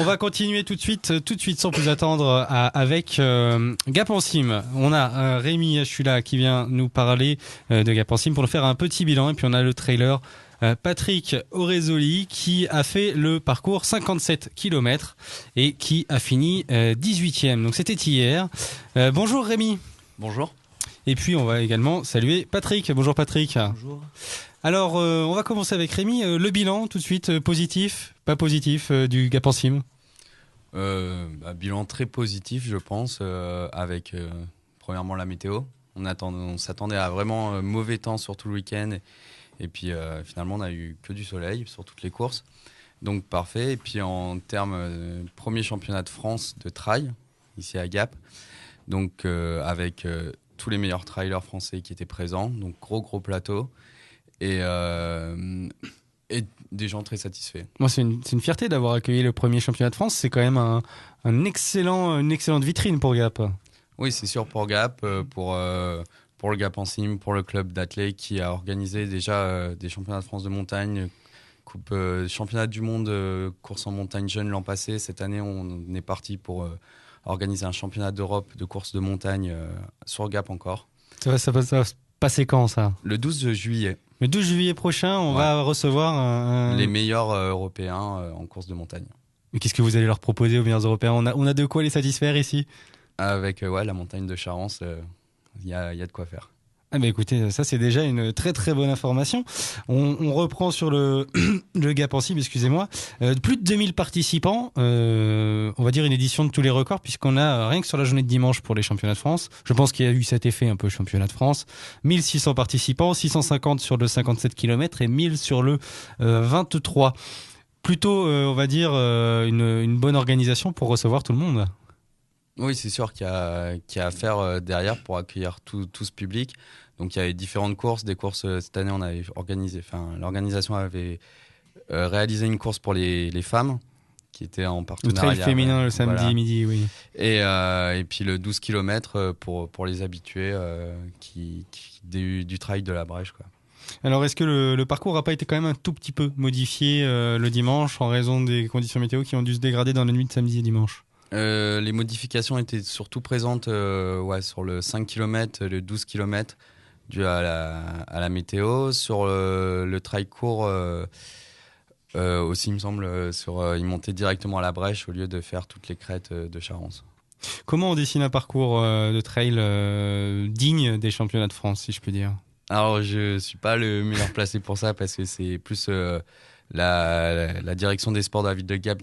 On va continuer tout de suite, sans plus attendre, avec Gap en Cime. On a Rémi Achula qui vient nous parler de Gap en Cime pour nous faire un petit bilan. Et puis on a le trailer Patrick Orezoli qui a fait le parcours 57 km et qui a fini 18e. Donc c'était hier. Bonjour Rémi. Bonjour. Et puis on va également saluer Patrick. Bonjour Patrick. Bonjour. Alors on va commencer avec Rémi. Le bilan tout de suite, positif, pas positif du Gap en Cime. Bilan très positif je pense, avec premièrement la météo. On s'attendait à vraiment mauvais temps sur tout le week-end. Et puis finalement, on a eu que du soleil sur toutes les courses. Donc parfait. Et puis en termes premier championnat de France de trail, ici à Gap. Donc avec tous les meilleurs trailers français qui étaient présents. Donc gros plateau. Et des gens très satisfaits. Moi, c'est une fierté d'avoir accueilli le premier championnat de France. C'est quand même une excellente vitrine pour Gap. Oui, c'est sûr pour Gap, pour le Gap en Cime, pour le club d'athlètes qui a organisé déjà des championnats de France de montagne, championnat du monde, course en montagne jeune l'an passé. Cette année, on est parti pour organiser un championnat d'Europe de course de montagne sur Gap encore. Ça va se passer quand ça ? Le 12 juillet. Le 12 juillet prochain, on va recevoir les meilleurs européens en course de montagne. Mais qu'est-ce que vous allez leur proposer aux meilleurs européens ? On a de quoi les satisfaire ici ? Avec la montagne de Charence, il y a de quoi faire. Ah bah écoutez, ça c'est déjà une très très bonne information. On reprend sur le Gap en Cime, excusez-moi. Plus de 2000 participants, on va dire une édition de tous les records, puisqu'on a rien que sur la journée de dimanche pour les championnats de France. Je pense qu'il y a eu cet effet un peu championnat de France. 1600 participants, 650 sur le 57 km et 1000 sur le 23. Plutôt, on va dire, une bonne organisation pour recevoir tout le monde. Oui, c'est sûr qu'il y a à faire derrière pour accueillir tout ce public. Donc il y avait différentes courses. Des courses, cette année, on avait l'organisation avait réalisé une course pour les femmes qui était en partenariat. Le trail féminin le samedi midi, oui. Et puis le 12 km pour les habitués du trail de la Brèche, quoi. Alors, est-ce que le parcours n'a pas été quand même un tout petit peu modifié le dimanche en raison des conditions météo qui ont dû se dégrader dans la nuit de samedi et dimanche ? Les modifications étaient surtout présentes sur le 5 km, le 12 km, dû à la météo. Sur le trail court, aussi, il me semble, ils montaient directement à la Brèche au lieu de faire toutes les crêtes de Charence. Comment on dessine un parcours de trail digne des championnats de France, si je peux dire ? Alors, je ne suis pas le meilleur placé pour ça parce que c'est plus la direction des sports de la ville de Gap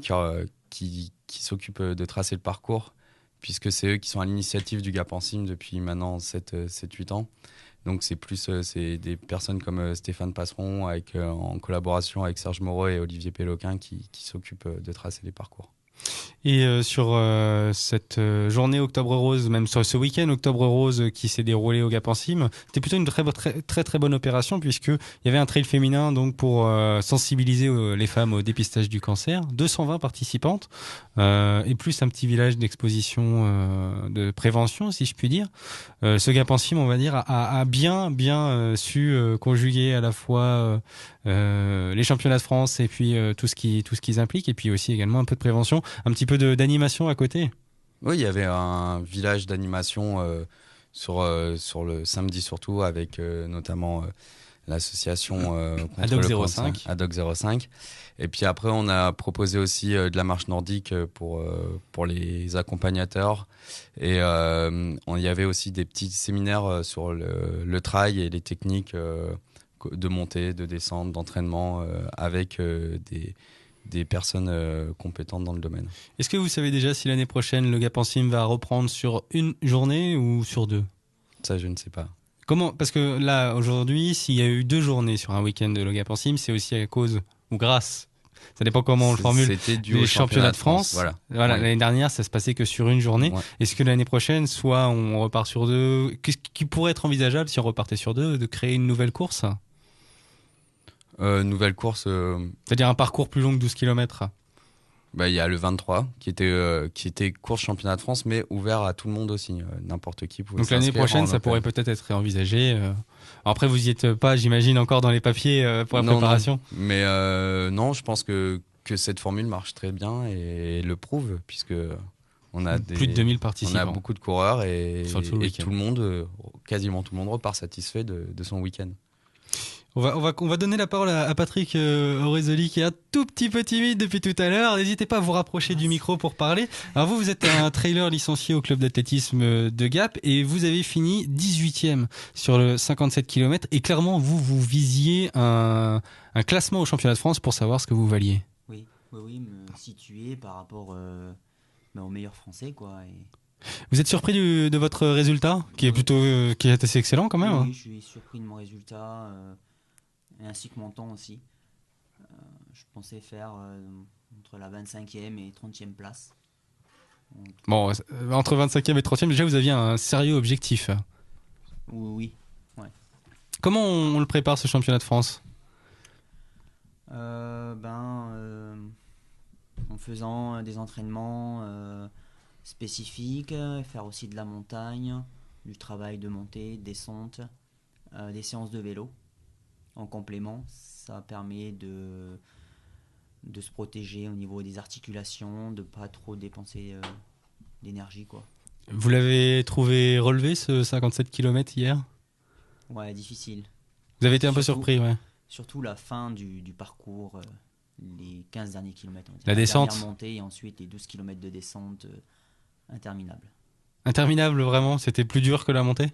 qui s'occupe de tracer le parcours, puisque c'est eux qui sont à l'initiative du Gap en Cime depuis maintenant 7-8 ans. Donc c'est des personnes comme Stéphane Passeron en collaboration avec Serge Moreau et Olivier Péloquin qui s'occupent de tracer les parcours. Et sur cette journée Octobre Rose, même sur ce week-end Octobre Rose qui s'est déroulé au Gap en Cime, c'était plutôt une très bonne opération, puisqu'il y avait un trail féminin donc pour sensibiliser les femmes au dépistage du cancer. 220 participantes et plus un petit village d'exposition de prévention, si je puis dire. Ce Gap en Cime, on va dire, a bien su conjuguer à la fois les championnats de France et puis tout ce qu'ils impliquent, et puis aussi également un peu de prévention, un petit peu d'animation à côté. Oui, il y avait un village d'animation sur le samedi surtout, avec notamment l'association Adoc 05. Adoc 05. Et puis après, on a proposé aussi de la marche nordique pour les accompagnateurs. Et il y avait aussi des petits séminaires sur le trail et les techniques de montée, de descente, d'entraînement avec des personnes compétentes dans le domaine. Est-ce que vous savez déjà si l'année prochaine le Gap en Cime va reprendre sur une journée ou sur deux ? Ça, je ne sais pas. Comment ? Parce que là, aujourd'hui, s'il y a eu 2 journées sur un week-end de le Gap en Cime, c'est aussi à cause ou grâce, ça dépend comment on le formule, c'était dû des au championnats de France. Voilà. Ouais. L'année dernière, ça se passait que sur une journée. Ouais. Est-ce que l'année prochaine, soit on repart sur 2 ? Qu'est-ce qui pourrait être envisageable si on repartait sur 2, de créer une nouvelle course ? Nouvelle course. C'est-à-dire un parcours plus long que 12 km. Il y a le 23 qui était course championnat de France, mais ouvert à tout le monde aussi. N'importe qui pouvait s'inscrire. Donc l'année prochaine, ça pourrait peut-être être réenvisagé. Après, vous y êtes pas, j'imagine, encore dans les papiers pour la préparation. Non. Mais non, je pense que que cette formule marche très bien et le prouve, puisque on a plus de 2000 on participants. a beaucoup de coureurs et Sur tout le week-end. tout le monde, quasiment tout le monde repart satisfait de son week-end. On va donner la parole à Patrick Aurézoli qui est un tout petit peu timide depuis tout à l'heure. N'hésitez pas à vous rapprocher du micro pour parler. Alors vous êtes un trailer licencié au club d'athlétisme de Gap et vous avez fini 18e sur le 57 km et clairement vous visiez un classement au championnat de France pour savoir ce que vous valiez. Oui, me situer par rapport aux meilleurs français, quoi. Vous êtes surpris de votre résultat qui est plutôt qui est assez excellent quand même. Oui, hein. je suis surpris de mon résultat, ainsi que mon temps aussi. Je pensais faire entre la 25e et 30e place. Bon, entre 25e et 30e, déjà vous aviez un sérieux objectif. Oui. Comment on le prépare ce championnat de France ? En faisant des entraînements spécifiques, faire aussi de la montagne, du travail de montée, descente, des séances de vélo en complément. Ça permet de se protéger au niveau des articulations, de pas trop dépenser d'énergie, quoi. Vous l'avez trouvé relevé ce 57 km hier ? Ouais, difficile. Vous avez été un peu Surtout- surpris, ouais. Surtout la fin du parcours, les 15 derniers kilomètres. La descente. dernière montée et ensuite les 12 kilomètres de descente interminables. Interminable, vraiment. C'était plus dur que la montée ?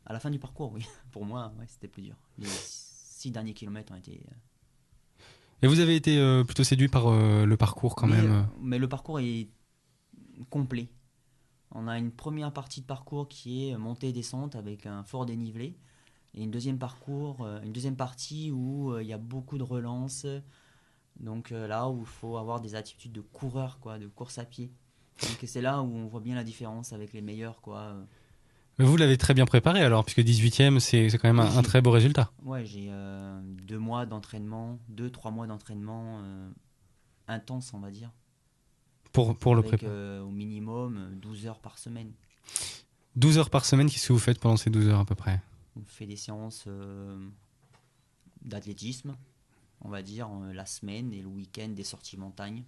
À la fin du parcours, oui. Pour moi, ouais, c'était plus dur. Les 6 derniers kilomètres ont été... Et vous avez été plutôt séduit par le parcours quand même. Mais le parcours est complet. On a une première partie de parcours qui est montée-descente avec un fort dénivelé. Et une deuxième partie où il y a beaucoup de relances. Donc là où il faut avoir des attitudes de coureur, quoi, de course à pied. Donc c'est là où on voit bien la différence avec les meilleurs, quoi. Mais vous l'avez très bien préparé alors, puisque 18e, c'est quand même un très beau résultat. Ouais, j'ai 2 mois d'entraînement, 2-3 mois d'entraînement intense, on va dire. Pour le avec préparer. au minimum 12 heures par semaine. 12 heures par semaine, qu'est-ce que vous faites pendant ces 12 heures à peu près ? On fait des séances d'athlétisme, on va dire, la semaine et le week-end des sorties montagne.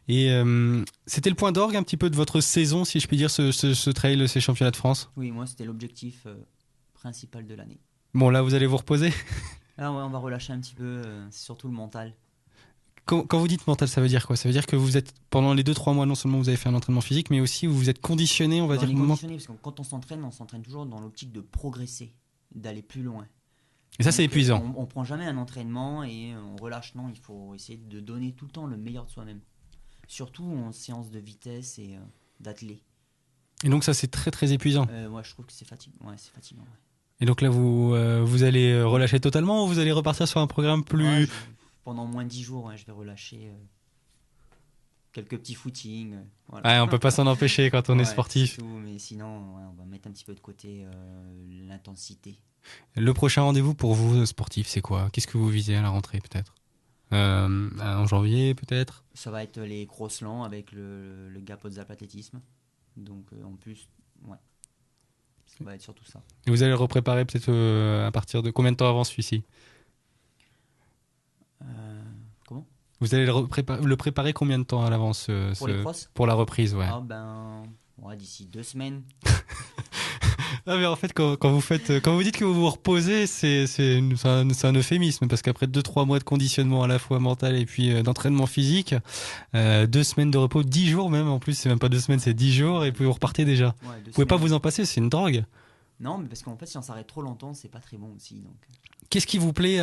Et c'était le point d'orgue un petit peu de votre saison, si je puis dire, ce trail, ces championnats de France ? Oui, moi c'était l'objectif principal de l'année. Bon, là, vous allez vous reposer ? Alors ouais, on va relâcher un petit peu, c'est surtout le mental. Quand vous dites mental, ça veut dire quoi ? Ça veut dire que vous êtes, pendant les 2-3 mois, non seulement vous avez fait un entraînement physique, mais aussi vous vous êtes conditionné, on va On dire. est conditionné parce que quand on s'entraîne toujours dans l'optique de progresser, d'aller plus loin. Et ça, c'est Donc, épuisant. On prend jamais un entraînement et on relâche, non, il faut essayer de donner tout le temps le meilleur de soi-même. Surtout en séance de vitesse et d'athlé. Et donc ça, c'est très très épuisant. Moi je trouve que c'est fatigant. Ouais, c'est fatigant. Ouais. Et donc là, vous allez relâcher totalement ou vous allez repartir sur un programme plus... Ouais, pendant moins de 10 jours, ouais, je vais relâcher quelques petits footings. Voilà. Ouais, on peut pas s'en empêcher quand on est sportif. Tout, mais sinon, ouais, on va mettre un petit peu de côté l'intensité. Le prochain rendez-vous pour vous, sportif, c'est quoi ? Qu'est-ce que vous visez à la rentrée, peut-être ? En janvier, peut-être ? Ça va être les gros slams avec le Gap Hautes-Alpes athlétisme. Donc en plus, ouais, ça va être surtout ça. Et vous allez le repréparer peut-être à partir de combien de temps avant celui-ci ? Comment ? Vous allez le préparer combien de temps à l'avance Pour les crosses ? pour la reprise, ouais. Ah ouais, d'ici 2 semaines. Ah mais en fait quand vous dites que vous vous reposez, c'est un euphémisme parce qu'après 2-3 mois de conditionnement à la fois mental et puis d'entraînement physique, 2 semaines de repos, 10 jours même en plus, c'est même pas 2 semaines, c'est 10 jours et puis vous repartez déjà. Ouais, Vous pouvez pas vous en passer, c'est une drogue. Non, mais parce qu'en fait si on s'arrête trop longtemps, c'est pas très bon aussi. Donc. Qu'est-ce qui vous plaît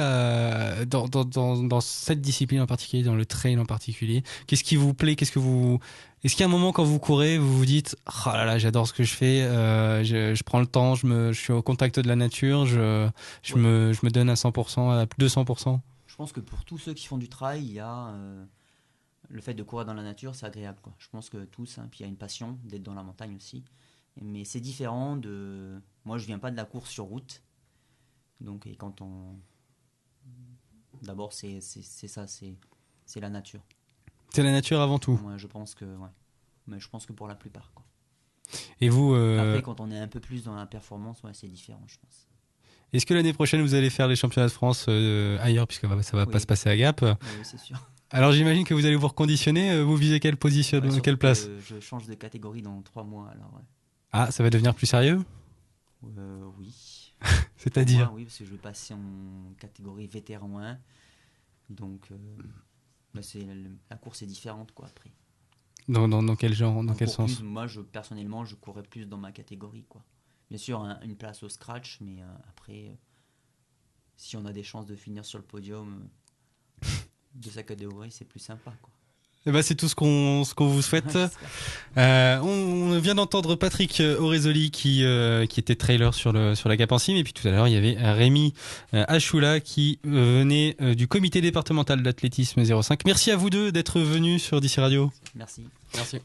dans cette discipline en particulier, dans le trail en particulier ? Qu'est-ce qui vous plaît ? Est-ce qu'il y a un moment quand vous courez, vous vous dites « Oh là là, j'adore ce que je fais, je prends le temps, je suis au contact de la nature, je me donne à 100%, à 200%. » Je pense que pour tous ceux qui font du trail, il y a le fait de courir dans la nature, c'est agréable, quoi. Je pense que tous, hein, puis il y a une passion d'être dans la montagne aussi. Mais c'est différent de... Moi, je viens pas de la course sur route. Donc, et quand on... D'abord, c'est ça, c'est la nature. C'est la nature avant tout. Ouais, je pense que... Ouais. Mais je pense que pour la plupart, quoi. Et vous... Après, quand on est un peu plus dans la performance, ouais, c'est différent, je pense. Est-ce que l'année prochaine, vous allez faire les championnats de France ailleurs, puisque ça va Oui. pas se passer à Gap? Oui, c'est sûr. Alors j'imagine que vous allez vous reconditionner. Vous visez quelle position, Ouais, surtout quelle place? que je change de catégorie dans 3 mois, alors Ah, ça va devenir plus sérieux? oui. C'est-à-dire? Moi, oui, parce que je vais passer en catégorie vétéran 1. Donc, la course est différente, quoi, après. Dans quel genre, dans On quel court sens? plus, moi, personnellement, je courais plus dans ma catégorie, quoi. Bien sûr, une place au scratch, mais après, si on a des chances de finir sur le podium de sa catégorie, c'est plus sympa, quoi. Eh ben, c'est tout ce qu'on vous souhaite. On vient d'entendre Patrick Aurézoli qui était trailer sur la Gap en Cime, et puis tout à l'heure il y avait Rémi Achoula qui venait du comité départemental d'athlétisme 05. Merci à vous deux d'être venus sur DC Radio. Merci. Merci.